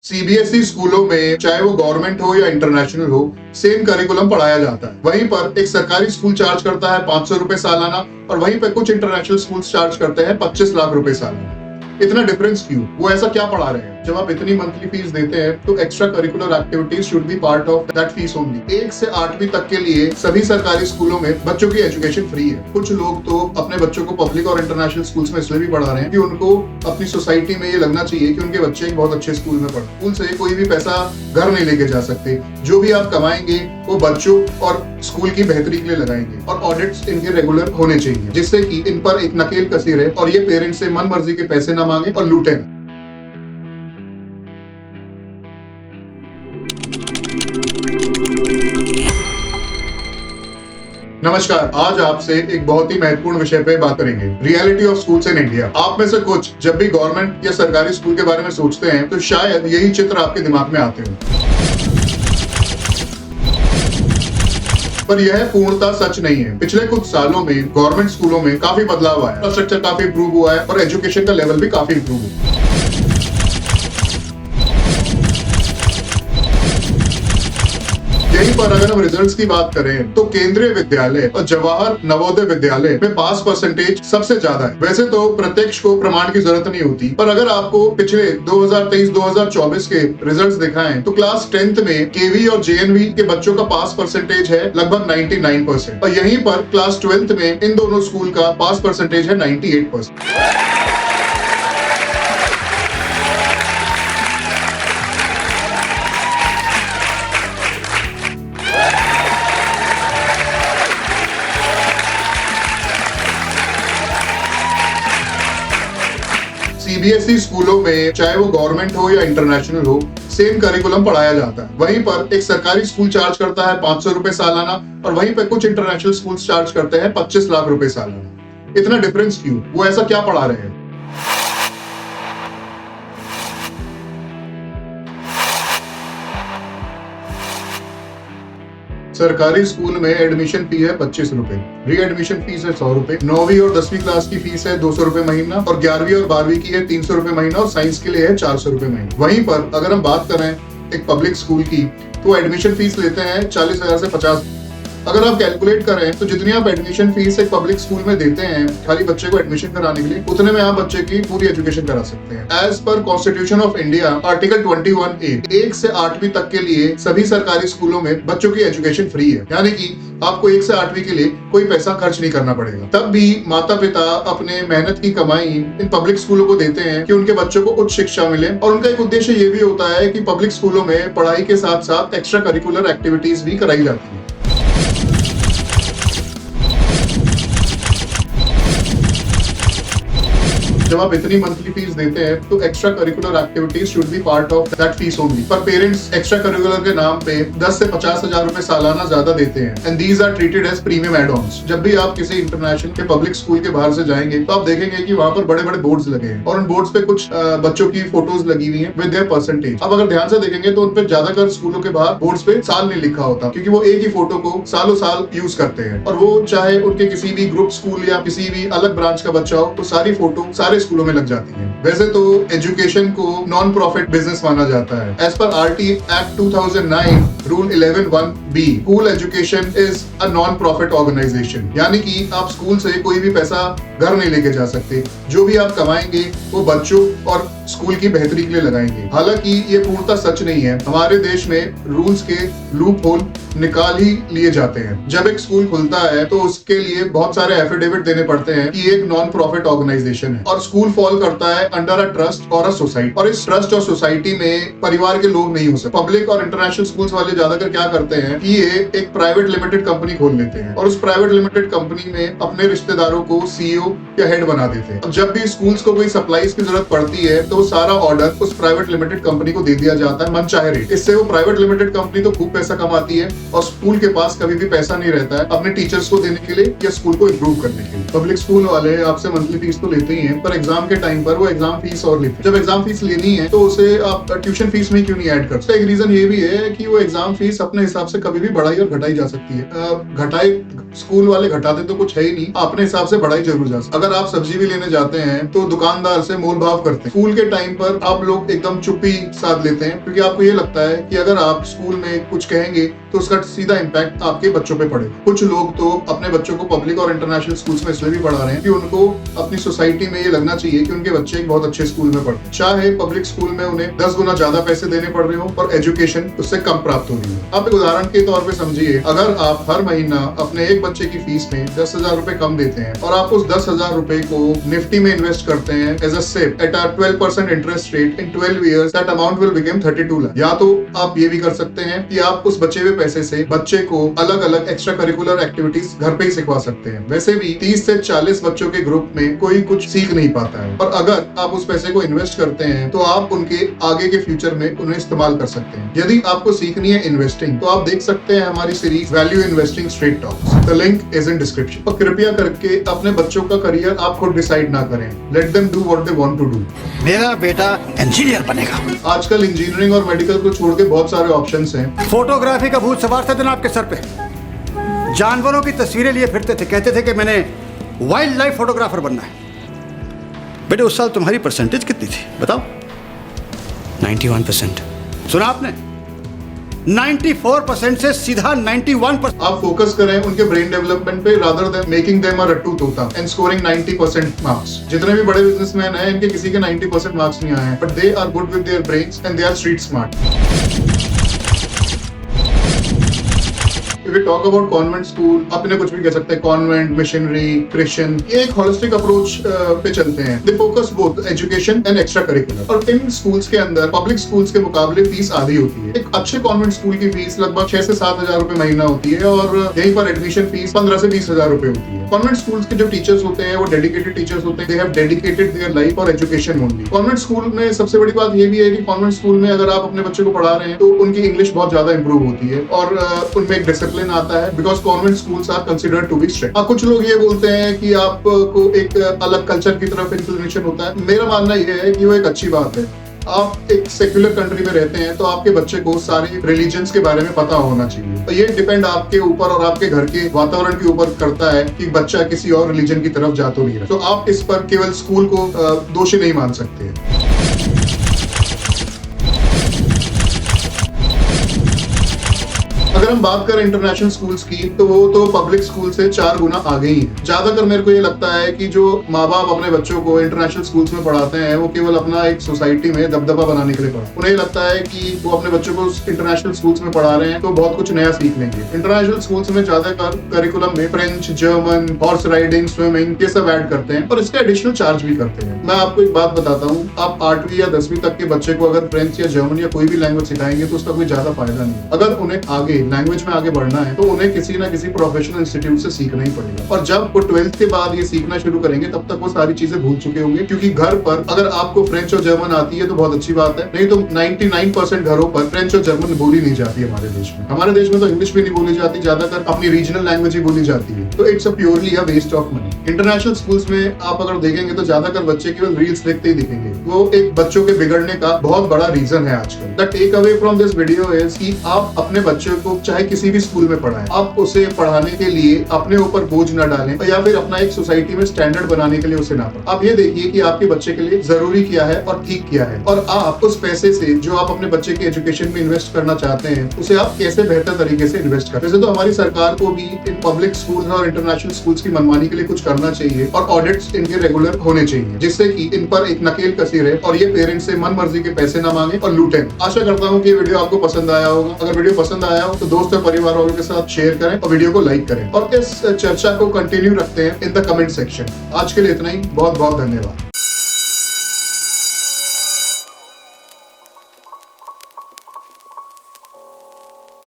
CBSE स्कूलों में चाहे वो गवर्नमेंट हो या इंटरनेशनल हो, सेम करिकुलम पढ़ाया जाता है। वहीं पर एक सरकारी स्कूल चार्ज करता है 500 रुपए सालाना और वहीं पर कुछ इंटरनेशनल स्कूल चार्ज करते हैं 25 लाख रुपए सालाना। इतना डिफरेंस क्यों? वो ऐसा क्या पढ़ा रहे हैं? जब आप इतनी मंथली फीस देते हैं तो extra curricular activities should be part of that fees only. 1 से 8वीं तक के लिए सभी सरकारी स्कूलों में बच्चों की एजुकेशन फ्री है। कुछ लोग तो अपने बच्चों को पब्लिक और इंटरनेशनल स्कूल्स में इसलिए भी पढ़ा रहे हैं कि उनको अपनी सोसाइटी में ये लगना चाहिए कि उनके बच्चे एक बहुत अच्छे स्कूल में पढ़े। स्कूल से कोई भी पैसा घर नहीं लेके जा सकते। जो भी आप कमाएंगे वो बच्चों और स्कूल की बेहतरी के लिए लगाएंगे और ऑडिट्स इनके रेगुलर होने चाहिए, जिससे कि इन पर एक नकेल कसी रहे और ये पेरेंट्स से मन मर्जी के पैसे ना मांगे और लूटे ना। नमस्कार, आज आपसे एक बहुत ही महत्वपूर्ण विषय पे बात करेंगे, reality of schools in India. आप में से कुछ जब भी गवर्नमेंट या सरकारी स्कूल के बारे में सोचते हैं तो शायद यही चित्र आपके दिमाग में आते हो, पर यह पूर्णतः सच नहीं है। पिछले कुछ सालों में गवर्नमेंट स्कूलों में काफी बदलाव आया, इंफ्रास्ट्रक्चर काफी इंप्रूव हुआ है और एजुकेशन का लेवल भी काफी इंप्रूव हुआ है। यहीं पर अगर हम रिजल्ट्स की बात करें तो केंद्रीय विद्यालय और जवाहर नवोदय विद्यालय में पास परसेंटेज सबसे ज्यादा है। वैसे तो प्रत्यक्ष को प्रमाण की जरूरत नहीं होती, पर अगर आपको पिछले 2023-2024 के रिजल्ट्स दिखाएं तो क्लास 10th में केवी और जेएनवी के बच्चों का पास परसेंटेज है लगभग 99% और यहीं पर क्लास 12th में इन दोनों स्कूल का पास परसेंटेज है 98%। सीबीएसई स्कूलों में चाहे वो गवर्नमेंट हो या इंटरनेशनल हो, सेम करिकुलम पढ़ाया जाता है। वहीं पर एक सरकारी स्कूल चार्ज करता है 500 रुपए सालाना और वहीं पर कुछ इंटरनेशनल स्कूल चार्ज करते हैं 25 लाख रुपए सालाना। इतना डिफरेंस क्यों? वो ऐसा क्या पढ़ा रहे हैं? सरकारी स्कूल में एडमिशन फी है 25 रुपए, री एडमिशन फीस है 100 रुपए, 9वीं और 10वीं क्लास की फीस है 200 रुपए महीना और 11वीं और 12वीं की है 300 रुपए महीना और साइंस के लिए है 400 रुपए महीना। वहीं पर अगर हम बात करें एक पब्लिक स्कूल की तो एडमिशन फीस लेते हैं 40,000 से 50। अगर आप कैलकुलेट करें तो जितनी आप एडमिशन फीस एक पब्लिक स्कूल में देते हैं खाली बच्चे को एडमिशन कराने के लिए, उतने में आप बच्चे की पूरी एजुकेशन करा सकते हैं। As per constitution of India article 21A 1 से 8वीं तक के लिए सभी सरकारी स्कूलों में बच्चों की एजुकेशन फ्री है, यानी कि आपको 1 से 8वीं के लिए कोई पैसा खर्च नहीं करना पड़ेगा। तब भी माता पिता अपने मेहनत की कमाई इन पब्लिक स्कूलों को देते हैं कि उनके बच्चों को उच्च शिक्षा मिले और उनका एक उद्देश्य ये भी होता है कि पब्लिक स्कूलों में पढ़ाई के साथ साथ एक्स्ट्रा करिकुलर एक्टिविटीज भी कराई जाती है। जब आप इतनी मंथली फीस देते हैं तो extra curricular activities should be part of that fees only, पर पेरेंट्स एक्स्ट्रा करिकुलर के नाम पे 10 से 50,000 रुपए सालाना ज्यादा देते हैं and these are treated as premium add-ons. जब भी आप किसी इंटरनेशनल के पब्लिक स्कूल के बाहर से जाएंगे तो आप देखेंगे कि वहां पर बड़े बड़े बोर्ड्स लगे हैं और उन बोर्ड्स पे कुछ बच्चों की फोटोज लगी हुई है विद देयर परसेंटेज। अब अगर ध्यान से देखेंगे तो उन पे ज्यादातर स्कूलों के बाहर बोर्ड्स पे साल नहीं लिखा होता, क्योंकि वो एक ही फोटो को सालों साल यूज करते हैं और वो चाहे उनके किसी भी ग्रुप स्कूल या किसी भी अलग ब्रांच का बच्चा हो तो सारी फोटो सारे स्कूलों में लग जाती है। वैसे तो एजुकेशन को नॉन प्रॉफिट बिजनेस माना जाता है। As per RT Act 2009 rule 11(1)B, school education is a non profit organization, यानी कि आप स्कूल से कोई भी पैसा घर नहीं लेके जा सकते। जो भी आप कमाएंगे वो बच्चों और स्कूल की बेहतरी के लिए लगाएंगे। हालांकि ये पूर्णतः सच नहीं है। हमारे देश में रूल्स के लूप होल निकाल ही लिए जाते हैं। जब एक स्कूल खुलता है तो उसके लिए बहुत सारे एफिडेविट देने पड़ते हैं कि एक नॉन प्रॉफिट ऑर्गेनाइजेशन है और स्कूल फॉल करता है अंडर अ ट्रस्ट और अ सोसाइटी, और इस ट्रस्ट और सोसाइटी में परिवार के लोग नहीं हो सकते। पब्लिक और इंटरनेशनल स्कूल्स वाले ज्यादातर क्या करते हैं कि ये एक प्राइवेट लिमिटेड कंपनी खोल लेते हैं और उस प्राइवेट लिमिटेड कंपनी में अपने रिश्तेदारों को CEO या हेड बना देते हैं। अब जब भी स्कूल्स को कोई सप्लाईज की जरूरत पड़ती है तो सारा ऑर्डर उस प्राइवेट लिमिटेड कंपनी को दे दिया जाता है मनचाहे रेट। इससे वो प्राइवेट लिमिटेड कंपनी तो खूब पैसा कमाती है और स्कूल के पास कभी भी पैसा नहीं रहता है अपने टीचर्स को देने के लिए या स्कूल को इम्प्रूव करने के लिए। पब्लिक स्कूल वाले आपसे मंथली फीस तो लेते ही हैं, पर एग्जाम के टाइम पर वो एग्जाम फीस और लेते हैं। जब एग्जाम फीस लेनी है तो उसे आप ट्यूशन फीस में क्यों नहीं ऐड करते? एक रीजन ये भी है कि वो एग्जाम फीस अपने हिसाब से कभी भी बढ़ाई और घटाई जा सकती है। घटाई स्कूल वाले घटाते तो कुछ है ही नहीं, अपने हिसाब से बढ़ाई जरूर जा सकती है। अगर आप सब्जी भी लेने जाते हैं तो दुकानदार से मोल भाव करते हैं। स्कूल के टाइम पर आप लोग एकदम चुप्पी साध लेते हैं, क्योंकि आपको ये लगता है कि अगर आप स्कूल में कुछ कहेंगे तो उसका सीधा इम्पैक्ट आपके बच्चों पे पड़ेगा। कुछ लोग तो अपने बच्चों को पब्लिक और इंटरनेशनल स्कूल्स में इसलिए भी पढ़ा रहे हैं कि उनको अपनी सोसाइटी में ये लगना चाहिए कि उनके बच्चे एक बहुत अच्छे स्कूल में पढ़ते हैं, चाहे पब्लिक स्कूल में उन्हें 10 गुना ज्यादा पैसे देने पड़ रहे हो और एजुकेशन उससे कम प्राप्त हो रही है। आप एक उदाहरण के तौर पे समझिए, अगर आप हर महीना अपने एक बच्चे की फीस में 10,000 रुपए कम देते हैं और आप उस 10,000 रुपए को निफ्टी में इन्वेस्ट करते हैं as a save at 12% interest rate in 12 years, that amount will become 32 lakh. या तो आप ये भी कर सकते हैं कि आप उस बचे हुए पैसे से बच्चे को अलग अलग एक्स्ट्रा करिकुलर एक्टिविटीज घर पे ही सिखवा सकते हैं। वैसे भी 30 से 40 बच्चों के ग्रुप में कोई कुछ सीख नहीं पाता है, और अगर आप उस पैसे को इन्वेस्ट करते हैं तो आप उनके आगे के फ्यूचर में उन्हें इस्तेमाल कर सकते हैं। यदि आपको सीखनी है इन्वेस्टिंग तो आप देख सकते हैं हमारी series value investing straight talks, the link is in description. और कृपया करके अपने बच्चों का करियर आप खुद डिसाइड ना करें, let them do what they want to do. मेरा बेटा इंजीनियर बनेगा। आजकल इंजीनियरिंग और मेडिकल को छोड़ के बहुत सारे ऑप्शंस हैं। फोटोग्राफी का भूत सवार था दिन आपके सर पे, जानवरों की तस्वीरें लिए फिरते थे, कहते थे कि मैंने वाइल्ड लाइफ फोटोग्राफर बनना है। बेटे उस साल तुम्हारी परसेंटेज कितनी थी बताओ? 91%। सुना आपने? 94% से सीधा 91%। आप फोकस करें उनके ब्रेन डेवलपमेंट पे rather than making them a रट्टू तोता एंड स्कोरिंग 90% मार्क्स। जितने भी बड़े बिजनेसमैन हैं इनके किसी के 90% मार्क्स नहीं आए हैं, but they are good with their brains and they are street smart. If we talk about convent school, अपने कुछ भी कह सकते हैं, कॉन्वेंट, मिशनरी, क्रिश्चियन, ये एक होलिस्टिक अप्रोच पे चलते हैं। They focus both education and extra curricular। और इन स्कूल्स के अंदर पब्लिक स्कूल्स के मुकाबले फीस आधी होती है। एक अच्छे कॉन्वेंट स्कूल की फीस लगभग 6 से 7 हजार रुपए महीना होती है, और यहीं पर एडमिशन फीस 15 से 20 हजार रुपए होती है। कॉन्वेंट स्कूल्स के जो टीचर्स होते हैं वो डेडिकेटेड टीचर्स होते हैं, they have dedicated their life और एजुकेशन ओनली। कॉन्वेंट स्कूल में सबसे बड़ी बात ये भी है कि कॉन्वेंट स्कूल में अगर आप अपने बच्चे को पढ़ा रहे हैं तो उनकी इंग्लिश बहुत ज्यादा इंप्रूव होती है, और उनमें एक डिसिप्लिन आता है, because convent schools are considered to be strict. कुछ लोग ये बोलते हैं कि आपको एक अलग कल्चर की तरफ इंक्लिनेशन होता है। मेरा मानना यह है कि वो एक अच्छी बात है। आप एक सेक्युलर कंट्री में रहते हैं तो आपके बच्चे को सारे रिलीजन्स के बारे में पता होना चाहिए। तो ये डिपेंड आपके ऊपर और आपके घर के वातावरण के ऊपर करता है कि बच्चा किसी और रिलीजन की तरफ जा तो नहीं रहा। तो आप इस पर केवल स्कूल को दोषी नहीं मान सकते। अगर हम बात करें इंटरनेशनल स्कूल्स की तो वो तो पब्लिक स्कूल से 4 गुना आगे ही है। ज्यादातर मेरे को ये लगता है कि जो माँ बाप अपने बच्चों को इंटरनेशनल स्कूल्स में पढ़ाते हैं वो केवल अपना एक सोसाइटी में दबदबा बनाने के लिए पढ़ाते हैं। उन्हें लगता है कि वो अपने बच्चों को इंटरनेशनल स्कूल्स में पढ़ा रहे हैं तो बहुत कुछ नया सीख लेंगे। इंटरनेशनल स्कूल्स में ज्यादातर करिकुलम में French, German, horse riding, swimming ये सब ऐड करते हैं, और इसके एडिशनल चार्ज भी करते हैं। मैं आपको एक बात बताता हूँ, आप 8वीं या 10वीं तक के बच्चे को अगर फ्रेंच या जर्मन या कोई भी लैंग्वेज सिखाएंगे तो उसका कोई ज्यादा फायदा नहीं। अगर उन्हें आगे लैंग्वेज में आगे बढ़ना है तो उन्हें किसी ना किसी प्रोफेशनल इंस्टीट्यूट से सीखना ही पड़ेगा, और जब वो 12th के बाद ये सीखना शुरू करेंगे तब तक वो सारी चीजें भूल चुके होंगे। क्योंकि घर पर अगर आपको फ्रेंच और जर्मन आती है तो बहुत अच्छी बात है, नहीं तो 99% घरों पर फ्रेंच और जर्मन बोली नहीं जाती हमारे देश में। हमारे देश में तो इंग्लिश भी नहीं बोली जाती, ज्यादातर अपनी रीजनल लैंग्वेज ही बोली जाती है। तो it's a purely a waste of money. International schools में आप अगर देखेंगे तो ज्यादातर बच्चे केवल रील्स देखते ही दिखेंगे। वो एक बच्चों के बिगड़ने का बहुत बड़ा रीजन है आजकल। The take away from this video is कि आप अपने बच्चों को चाहे किसी भी स्कूल में पढ़ाएं, आप उसे पढ़ाने के लिए अपने ऊपर बोझ न डालें, या फिर अपना एक सोसाइटी में स्टैंडर्ड बनाने के लिए उसे ना पढ़ाएं। आप ये देखिए कि आपके बच्चे के लिए जरूरी क्या है और ठीक क्या है, और आप उस पैसे से जो आप अपने बच्चे के एजुकेशन में इन्वेस्ट करना चाहते हैं उसे आप कैसे बेहतर तरीके से इन्वेस्ट करें। वैसे तो हमारी सरकार को भी इन पब्लिक स्कूल्स और इंटरनेशनल स्कूल्स की मनमानी के लिए कुछ करना चाहिए, और ऑडिट्स इनके रेगुलर होने चाहिए, जिससे कि इन पर एक नकेल कसी रहे और ये पेरेंट्स से मन मर्जी के पैसे ना मांगे और लूटें। आशा करता हूँ कि वीडियो आपको पसंद आया होगा। अगर वीडियो पसंद आया हो तो दोस्त और परिवार वालों के साथ शेयर करें और वीडियो को लाइक करें, और इस चर्चा को कंटिन्यू रखते हैं इन द कमेंट सेक्शन। आज के लिए इतना ही, बहुत बहुत धन्यवाद।